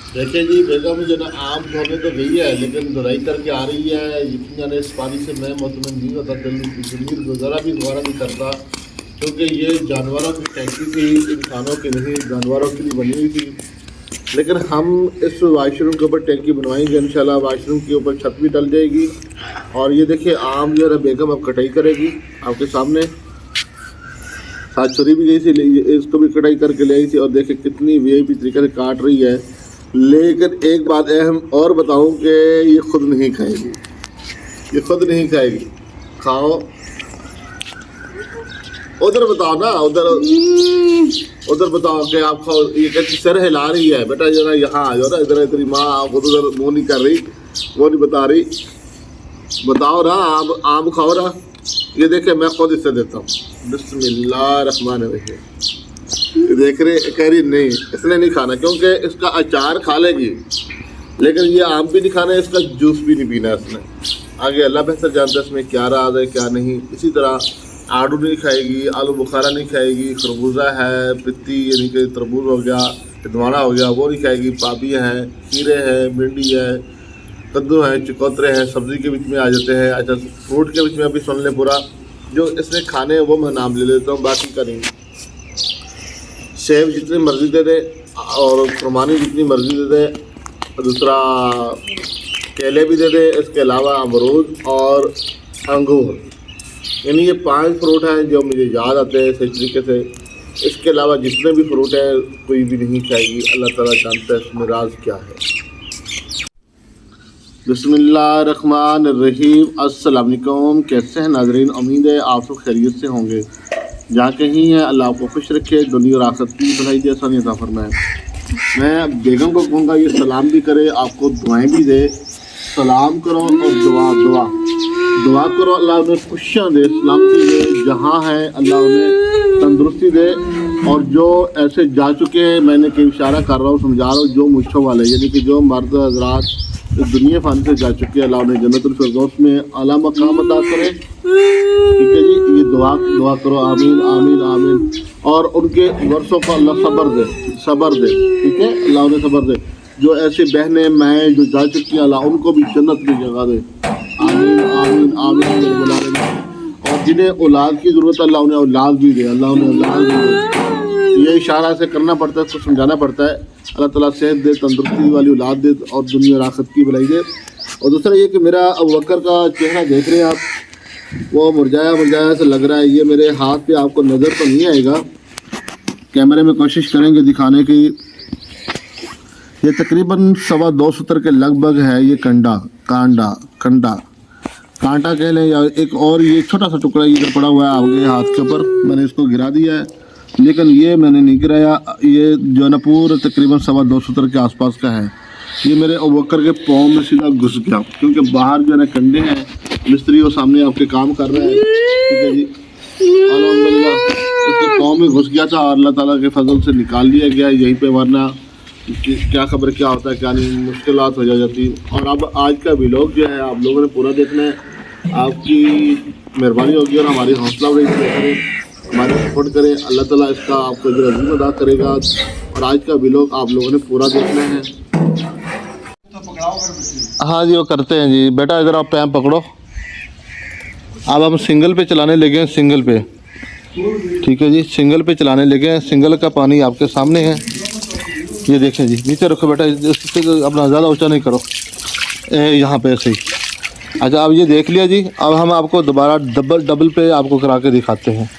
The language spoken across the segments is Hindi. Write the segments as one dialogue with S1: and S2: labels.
S1: देखिए जी, बेगम जो ना आम धोने तो गई है लेकिन धुलाई करके आ रही है। यकीन जाने इस पानी से मैं मुतमईन नहीं होता, दिल गुजारा भी दोबारा नहीं करता, क्योंकि ये जानवरों की टैंकी थी, इंसानों की नहीं, जानवरों के लिए बनी हुई थी। लेकिन हम इस वाशरूम के ऊपर टैंकी बनवाएंगे इंशाल्लाह। वाशरूम के ऊपर छत भी डल जाएगी। और ये देखिए आम जो है बेगम अब कटाई करेगी आपके सामने। साथ छुरी भी गई थी, इसको भी कटाई करके ले आई थी। और देखिए कितनी वीआईपी तरीके से काट रही है। लेकिन एक बात अहम और बताऊं कि ये खुद नहीं खाएगी, ये खुद नहीं खाएगी। खाओ, उधर बताओ ना, उधर बताओ कि आप खाओ। ये कहती सर हिला रही है, बेटा जरा यहाँ आ जाओ ना, इधर तेरी माँ उधर मुँह नहीं कर रही, वो नहीं बता रही। बताओ ना, आप आम खाओ ना। ये देखे मैं खुद इससे देता हूँ। बिस्मिल्लाहिर्रहमानिर्रहीम। देख रहे, कह रही नहीं इसने नहीं खाना, क्योंकि इसका अचार खा लेगी लेकिन ये आम भी नहीं खाना है, इसका जूस भी नहीं पीना इसने। आगे अल्लाह बेहतर जानता है इसमें क्या राज है क्या नहीं। इसी तरह आड़ू नहीं खाएगी, आलू बुखारा नहीं खाएगी, खरबूजा है, पित्ती यानी कि तरबूज हो गया, हिंदवाड़ा हो गया, वो नहीं खाएगी। पाबियाँ हैं, खीरे हैं, भिंडी है, कद्दू हैं, चकोतरे हैं, सब्ज़ी के बीच में आ जाते हैं। अच्छा, फ्रूट के बीच में अभी सुन ले पूरा जो इसने खाने हैं वो मैं नाम ले लेता हूँ, बाकी का नहीं। सेब जितनी मर्ज़ी दे दे और खुरमानी जितनी मर्ज़ी दे दे, दूसरा केले भी दे दे, इसके अलावा अमरूद और अंगूर। यानी ये 5 फ्रूट हैं जो मुझे याद आते हैं सही तरीके से। इसके अलावा जितने भी फ्रूट हैं कोई भी नहीं खाएगी। अल्लाह ताला जानता है इसमें राज क्या है। बिस्मिल्लाहिर्रहमानिर्रहीम। अस्सलाम वालेकुम। कैसे हैं नाज़रीन? उम्मीद है आप सब खैरियत से होंगे। जहाँ कहीं है अल्लाह आपको खुश रखे, दुनिया और आखिरत की भलाई दे, आसानी अता फरमाए। मैं बेगम को कहूँगा ये सलाम भी करे, आपको दुआएं भी दे। सलाम करो और दुआ करो, अल्लाह उन्हें खुशियाँ दे, सलामती दे, जहाँ है अल्लाह उन्हें तंदुरुस्ती दे। और जो ऐसे जा चुके हैं, मैंने कई इशारा कर रहा हूँ, समझा रहा हूँ, जो मुझको वाले यानी कि जो मर्द हजरात दुनिया फानी से जा चुके हैं, अल्लाह उन्हें जन्नतुल फिरदौस में आला मकाम अता करे। ठीक है जी, ये दुआ करो, आमीन आमीन आमीन। और उनके वर्षों को अल्लाह सब्र दे। ठीक है, अल्लाह उन्हें सब्र दे। जो ऐसे बहनें मैं जो जा चुकी हैं, अल्लाह उनको भी जन्नत की जगह दे। आमीन आमीन आमीन। और जिन्हें औलाद की ज़रूरत है, अल्लाह उन्हें औलाद भी दे, अल्लाह उन्हें औलाद भी दे। ये इशारा से करना पड़ता है, इसको समझाना पड़ता है। अल्लाह ताला सेहत दे, तंदुरुस्ती वाली औलाद दे और दुनिया और आखिरत की भलाई दे। और दूसरा ये कि मेरा अबू बकर का चेहरा देख रहे हैं आप, वो मुरझाया से लग रहा है। ये मेरे हाथ पे आपको नज़र तो नहीं आएगा, कैमरे में कोशिश करेंगे दिखाने की। ये तकरीबन 2.25 सूत्र के लगभग है। ये कांटा कह लें या एक और ये छोटा सा टुकड़ा इधर पड़ा हुआ है आगे हाथ के ऊपर, मैंने इसको गिरा दिया है। लेकिन ये मैंने नहीं गिराया, ये जो है ना पूरा तकरीबन 2.25 सूत्र के आसपास का है। ये मेरे अबू बकर के पाँव में सीधा घुस गया, क्योंकि बाहर जो है ना कंडे हैं, मिस्त्री वो सामने आपके काम कर रहे हैं। ठीक है जी, अल्हम्दुलिल्लाह उसके पाँव में घुस गया था और अल्लाह ताला के फजल से निकाल लिया गया यहीं पे, वरना क्या खबर क्या होता है क्या नहीं, मुश्किलात हो जाती। और अब आज का व्लॉग जो है आप लोगों ने पूरा देखना है, आपकी मेहरबानी होगी और हमारी हौसला अफजाई करें, हमारे सपोर्ट करें। अल्लाह ताला इसका आपको अज़ीम अदा करेगा। और आज का व्लॉग आप लोगों ने पूरा देखना है। हाँ जी, वो करते हैं जी। बेटा इधर आप पैम पकड़ो। अब हम सिंगल पे चलाने लगे हैं, सिंगल पे। ठीक है जी, सिंगल पे चलाने लगे हैं। सिंगल का पानी आपके सामने है, ये देखें जी। नीचे रखो बेटा, अपना ज़्यादा ऊंचा नहीं करो, यहाँ पे ऐसे ही। अच्छा, अब ये देख लिया जी। अब हम आपको दोबारा डबल पे आपको करा के दिखाते हैं।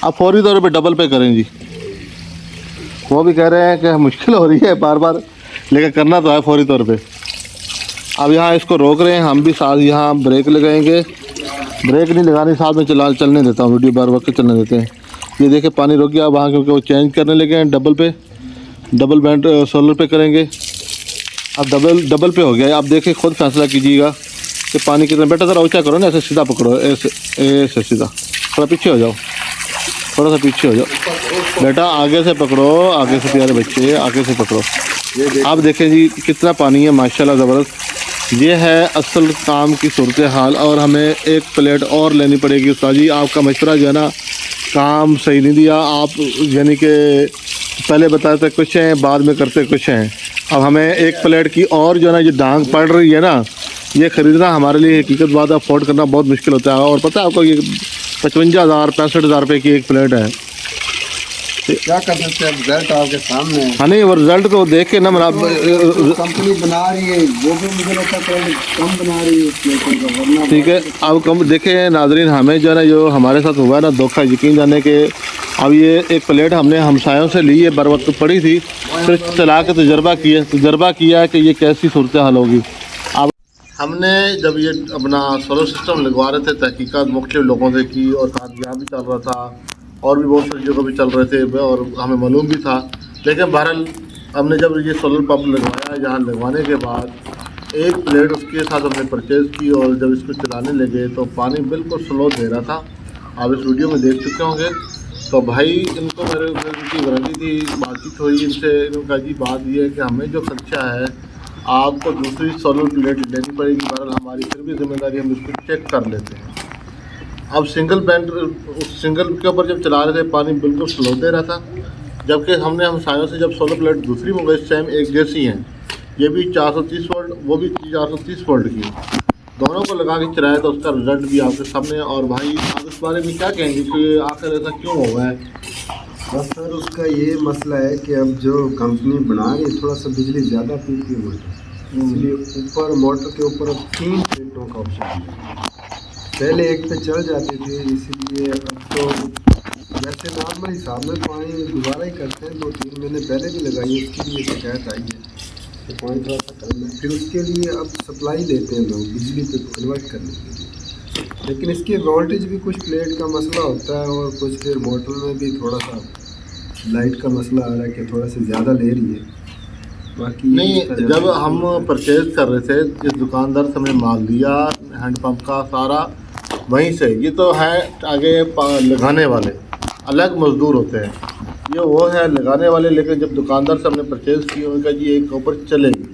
S1: आप फौरी तौर पे डबल पे करें जी। वो भी कह रहे हैं कि मुश्किल हो रही है बार बार, लेकिन करना तो है फौरी तौर पे। अब यहाँ इसको रोक रहे हैं, हम भी साथ यहाँ ब्रेक लगाएंगे। ब्रेक नहीं लगानी, साथ में चलने देता हूँ, वीडियो बार बार के चलने देते हैं। ये देखिए पानी रुक गया वहाँ, क्योंकि वो चेंज करने लगे हैं। डबल बैंड सोलर पे करेंगे। अब डबल पे हो गया। आप देखिए, खुद फैसला कीजिएगा कि पानी कितना। बेटा ज़रा ऊँचा करो ना, ऐसे सीधा पकड़ो, ऐसे सीधा। थोड़ा पीछे हो जाओ, थोड़ा सा पीछे हो जाओ बेटा, आगे से पकड़ो, आगे से प्यारे बच्चे, आगे से पकड़ो। आप देखें जी कितना पानी है, माशाल्लाह ज़बरदस्त। ये है असल काम की सूरत हाल। और हमें एक प्लेट और लेनी पड़ेगी। उस्ताद जी आपका मशवरा जो है ना काम सही नहीं दिया। आप यानी कि पहले बताते कुछ हैं, बाद में करते कुछ हैं। अब हमें एक प्लेट की और जो है ना ये डांग पड़ रही है ना, ये ख़रीदना हमारे लिए हकीकत बात अफोर्ड करना बहुत मुश्किल होता है। और पता है आपको ये 55,000 65,000 रुपये की एक प्लेट है।
S2: क्या कर सकते हैं, रिजल्ट आपके सामने है।
S1: हाँ नहीं, वो रिजल्ट को देख के ना
S2: कंपनी बना रही है, वो भी मुझे लगता है कम बना रही है इस प्लेटों का, वरना
S1: ठीक है। अब कम देखें नाजरीन, हमें जो है ना जो हमारे साथ हुआ है ना धोखा, यकीन जाने के। अब ये एक प्लेट हमने हमसायों से ली है, बर वक्त पड़ी थी, फिर चला के तजर्बा किया कि ये कैसी सूरत हाल होगी। अब हमने जब ये अपना सोलर सिस्टम लगवा रहे थे, तहकीकात मुख्तलिफ लोगों से की और साथ यहाँ भी चल रहा था और भी बहुत सारी जगह भी चल रहे थे और हमें मालूम भी था। लेकिन बहरहाल हमने जब ये सोलर पंप लगवाया, यहाँ लगवाने के बाद एक प्लेट उसके साथ हमने परचेज़ की और जब इसको चलाने लगे तो पानी बिल्कुल स्लो दे रहा था। आप इस वीडियो में देख चुके होंगे। तो भाई इनको मेरे उनकी वारंटी थी, बातचीत हुई इनसे, इनका जी बात ये है कि हमें जो खर्चा है आपको दूसरी सोलर प्लेट लेनी पड़ेगी। बहरहाल हमारी फिर भी जिम्मेदारी, हम इसको चेक कर लेते हैं। अब सिंगल के ऊपर जब चला रहे थे पानी बिल्कुल स्लो दे रहा था, जबकि हमने हम सायों से जब सोलर प्लेट दूसरी मंगाई, सेम एक जैसी हैं, ये भी 430 वोल्ट, वो भी 430 वोल्ट की, दोनों को लगा के चलाया तो उसका रिजल्ट भी आपके सामने है। और भाई आप इस बारे में क्या कहेंगे कि आखिर ऐसा क्यों हुआ है?
S2: बस सर उसका ये मसला है कि अब जो कंपनी बना रही है थोड़ा सा बिजली ज़्यादा पीती है मोटर, इसलिए ऊपर मोटर के ऊपर अब 3 प्लेटों का ऑप्शन है। पहले एक पे चल जाती थी, इसीलिए अब तो वैसे नॉर्मल हिसाब में पानी दोबारा ही करते हैं। 2-3 महीने पहले भी लगाई, उसकी भी शिकायत आई है तो पानी थोड़ा सा कम है। फिर उसके लिए अब सप्लाई देते हैं लोग बिजली पे कन्वर्ट करने के लिए, लेकिन इसकी वोल्टेज भी कुछ प्लेट का मसला होता है और कुछ फिर मोटर में भी थोड़ा सा लाइट का मसला आ रहा है कि थोड़ा सा ज़्यादा ले रही है। बाकी
S1: नहीं, जब हम परचेज़ कर रहे थे इस दुकानदार से हमने माल दिया हैंडपम्प का सारा वहीं से। ये तो है आगे लगाने वाले अलग मज़दूर होते हैं, ये वो है लगाने वाले। लेकिन जब दुकानदार से हमने परचेज़ की, उनका जी एक ऊपर चलेगी,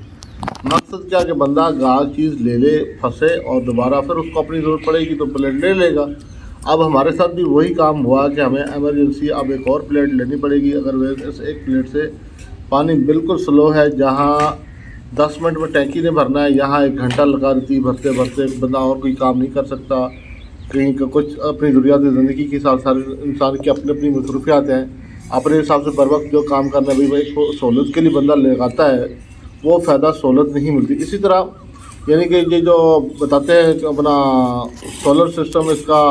S1: मकसद क्या कि बंदा गाल चीज़ ले ले, फंसे और दोबारा फिर उसको अपनी ज़रूरत पड़ेगी तो प्लेट ले लेगा। अब हमारे साथ भी वही काम हुआ कि हमें एमरजेंसी अब एक और प्लेट लेनी पड़ेगी। अगर वैसे एक प्लेट से पानी बिल्कुल स्लो है, जहाँ 10 मिनट में टैंकी ने भरना है, यहाँ 1 घंटा लगा देती भरते भरते, बंदा और कोई काम नहीं कर सकता। कहीं का कुछ अपनी ज़रूरियात ज़िंदगी के साथ सारे इंसान की अपनी अपनी मसरूफियात हैं, अपने हिसाब से बर वक्त जो काम करना है भाई सहूलत के लिए बंदा लगाता है, वो फ़ायदा सहूलत नहीं मिलती। इसी तरह यानी कि ये जो बताते हैं कि अपना सोलर सिस्टम इसका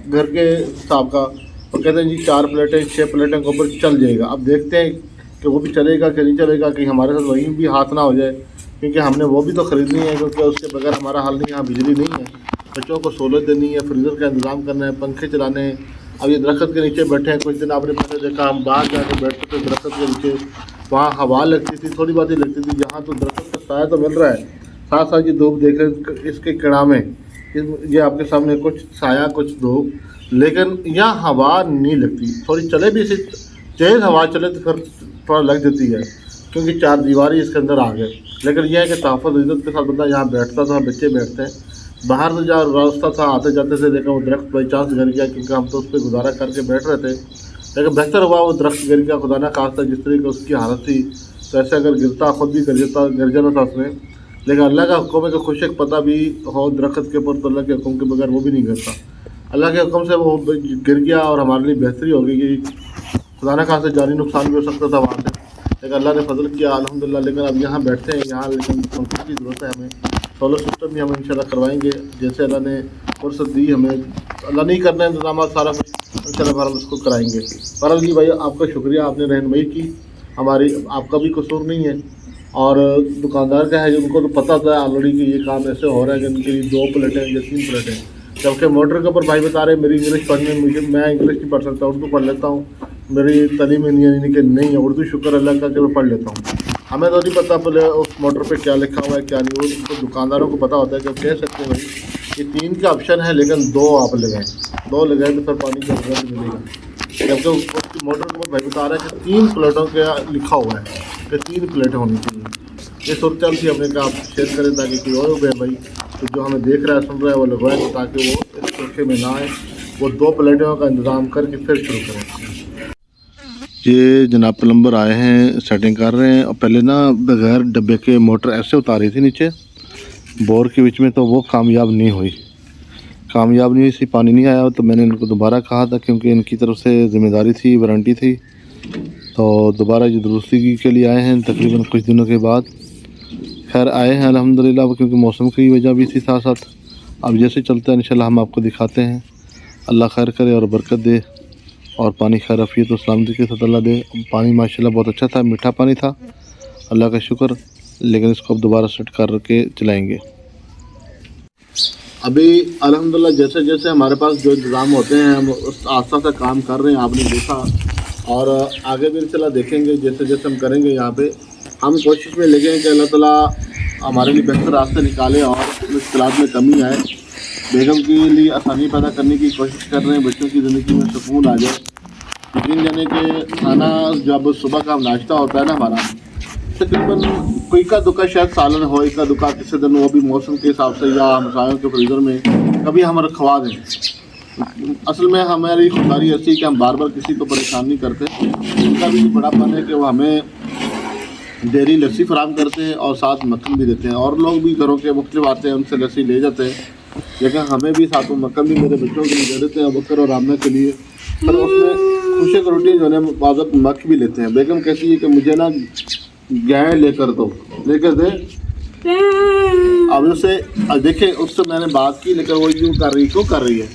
S1: घर के हिसाब का, वो कहते हैं जी 4 प्लेटें 6 प्लेटें के ऊपर चल जाएगा। अब देखते हैं कि वो भी चलेगा कि नहीं चलेगा, कहीं हमारे साथ वहीं भी हाथ ना हो जाए, क्योंकि हमने वो भी तो ख़रीदनी है, क्योंकि उसके बगैर हमारा हाल नहीं। यहाँ बिजली नहीं है, बच्चों को सहूलत देनी है, फ्रीज़र का इंतज़ाम करना है, पंखे चलाने हैं। अब ये दरख्त के नीचे बैठे हैं, कुछ दिन आपने पहले देखा हम बाहर जाकर बैठते थे दरख्त के नीचे, वहाँ हवा लगती थी, थोड़ी बात ही लगती थी। यहाँ तो दरख्त का साया तो मिल रहा है, साथ साथ ये धूप देख रहे हैं इसके किड़ा में, ये आपके सामने कुछ साया कुछ धूप, लेकिन यहाँ हवा नहीं लगती। थोड़ी चले भी इसी तेज़ हवा चले तो फिर थोड़ा लग जाती है, क्योंकि 4 दीवारी इसके अंदर आ गए। लेकिन यह है कि तहफ़्फ़ुज़ इज़्ज़त के साथ बंदा यहाँ बैठता था, बच्चे बैठते हैं। बाहर से जहाँ रास्ता था आते जाते से देखा वो दरख्त बाई चांस गिर गया, क्योंकि हम तो उस पर गुजारा करके बैठ रहे थे। लेकिन बेहतर हुआ वो दरख्त गिर गया, खुदा ना खास्ता जिस तरीके उसकी हालत थी, तो ऐसे अगर गिरता खुद भी गिर जाना था उसने। लेकिन अल्लाह का हुक्म है कि खुश एक पता भी हो दरख्त के ऊपर, तो अल्लाह के हुक्म के बगैर वो भी नहीं गिरता। अल्लाह के हुक्म से वो गिर गया और हमारे लिए बेहतरी हो गई कि खुदा ना खास्ता जानी नुकसान भी हो सकता था वहाँ से, लेकिन अल्लाह ने फजल किया अल्हम्दुलिल्लाह। लेकिन अब यहाँ बैठते हैं यहाँ, लेकिन पंखे की ज़रूरत है हमें। सोलर सिस्टम भी हम इंशाल्लाह करवाएंगे, जैसे अल्लाह ने फुर्सत दी हमें। अल्लाह नहीं करना इंतजाम सारा कुछ इंशाल्लाह बहरहाल उसको कराएंगे। बहरहाल जी भाई आपका शुक्रिया, आपने रहनुमाई की हमारी, आपका भी कसूर नहीं है। और दुकानदार का है, उनको तो पता था ऑलरेडी कि ये काम ऐसे हो रहा है कि उनके लिए 2 प्लेटें या 3 प्लेटें, जबकि मोटर के ऊपर भाई बता रहे मेरी इंग्लिश पढ़ने मुझे, मैं इंग्लिश नहीं पढ़ सकता, उर्दू पढ़ लेता हूँ, मेरी तालीम यानी कि नहीं है उर्दू, शुक्र अल्लाह का कि मैं पढ़ लेता हूँ। हमें तो नहीं पता बोले उस मोटर पे क्या लिखा हुआ है क्या नहीं, वो तो दुकानदारों को पता होता है। जब कह सकते हैं भाई ये 3 का ऑप्शन है, लेकिन 2 आप लगाएं, 2 लगाएं तो फिर पानी का रिजल्ट मिलेगा। जबकि उसकी मोटर के ऊपर भाई बता रहा है कि 3 प्लेटों का लिखा हुआ है कि 3 प्लेटें होनी चाहिए। ये सूरत थी, हमने कहा आप शेयर करें ताकि कोई और हो गया भाई तो जो हमें देख रहा है सुन रहा है वो लगवाएं, ताकि वो इस सूखे में ना आए, वो 2 प्लेटों का इंतज़ाम करके फिर शुरू करें। ये जनाब प्लम्बर आए हैं, सेटिंग कर रहे हैं। और पहले ना बगैर डब्बे के मोटर ऐसे उतारी थी नीचे बोर के बीच में, तो वो कामयाब नहीं हुई, इसी पानी नहीं आया। तो मैंने इनको दोबारा कहा था, क्योंकि इनकी तरफ से ज़िम्मेदारी थी, वारंटी थी। तो दोबारा ये दुरुस्ती के लिए आए हैं तकरीबन कुछ दिनों के बाद। खैर आए हैं अल्हम्दुलिल्लाह, क्योंकि मौसम की वजह भी थी साथ साथ। अब जैसे चलता है इंशाल्लाह हम आपको दिखाते हैं। अल्लाह खैर करे और बरकत दे, और पानी खैर रफ़ीत और सलामती के साथ अल्लाह दे। पानी माशाल्लाह बहुत अच्छा था, मीठा पानी था, अल्लाह का शुक्र। लेकिन इसको अब दोबारा सेट करके चलाएँगे। अभी अल्हम्दुलिल्लाह जैसे जैसे हमारे पास जो इंतज़ाम होते हैं हम उस आस्ता सा काम कर रहे हैं, आपने देखा। और आगे भी इंशाल्लाह देखेंगे, जैसे जैसे हम करेंगे यहाँ पे हम कोशिश में लगे हैं कि अल्लाह ताला हमारे लिए बेहतर रास्ते निकाले और मुश्किलात में कमी आए। बेगम के लिए आसानी पैदा करने की कोशिश कर रहे हैं, बच्चों की ज़िंदगी में सुकून आ जाए। यकीन जाने कि खाना जब सुबह का नाश्ता होता है ना हमारा, तकरीबन कोई इक्का दुक्का शायद सालन हो, इक्का दुक्का किसी दिन, वो भी मौसम के हिसाब से या हमसायों के फ्रीज़र में कभी हम रखवा दें। असल में हमारी खुददारी ऐसी है कि हम बार बार किसी को परेशान नहीं करते। उनका भी बड़ापन है कि वो हमें डेयरी लस्सी फराम करते हैं और साथ मक्खन भी देते हैं। और लोग भी घरों के मुख्तलिफ आते हैं, उनसे लस्सी ले जाते हैं, लेकिन हमें भी साथ में मक्खन भी मेरे बच्चों के लिए दे देते हैं, बकर और आमना के लिए। पर उसमें खुशी की रोटी जो है बाज़त मक्ख भी लेते हैं। बेगम कहती है कि मुझे ना गाय लेकर दे। अब उसे देखें, उससे मैंने बात की, लेकिन वो क्यों कर रही है?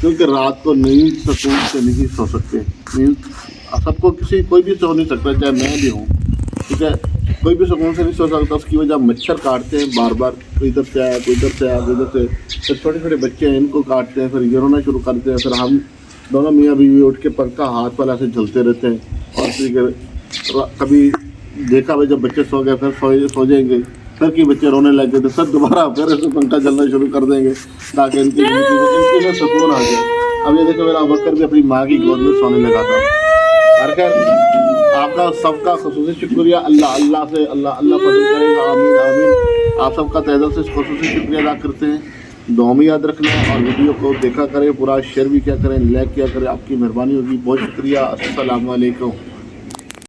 S1: क्योंकि रात को नींद सुकून से नहीं सो सकते। नींद सबको कोई भी सो नहीं सकता, चाहे मैं भी हूँ, ठीक है। कोई भी सुकून से नहीं सो सकता। उसकी वजह मच्छर काटते हैं बार बार, कोई इधर से आया, कोई इधर से आया, कोई इधर से। फिर छोटे छोटे बच्चे हैं, इनको काटते हैं, फिर ये रोना शुरू करते हैं। फिर हम दोनों मियाँ बीवी उठ के पंखा हाथ वाला से झलते रहते हैं। और फिर कभी देखा भाई जब बच्चे सो गए, फिर सो जाएंगे, फिर कि बच्चे रोने लग गए, तो सब दोबारा फिर ऐसे पंखा चलना शुरू कर देंगे ताकि इनकी में सुकून आ जाए। अब ये देखो, मेरा बकर भी अपनी माँ की गोद में सोने लगा था। आपका सबका खुसूसी शुक्रिया। अल्लाह फजल करेगा, आमीन आमीन। आप सबका तहे दिल से खुसूसी शुक्रिया अदा करते हैं। दुआ में याद रखना और वीडियो को देखा करें, पूरा शेयर भी किया करें, लाइक किया करें, आपकी मेहरबानी होगी। बहुत शुक्रिया। अस्सलाम वालेकुम।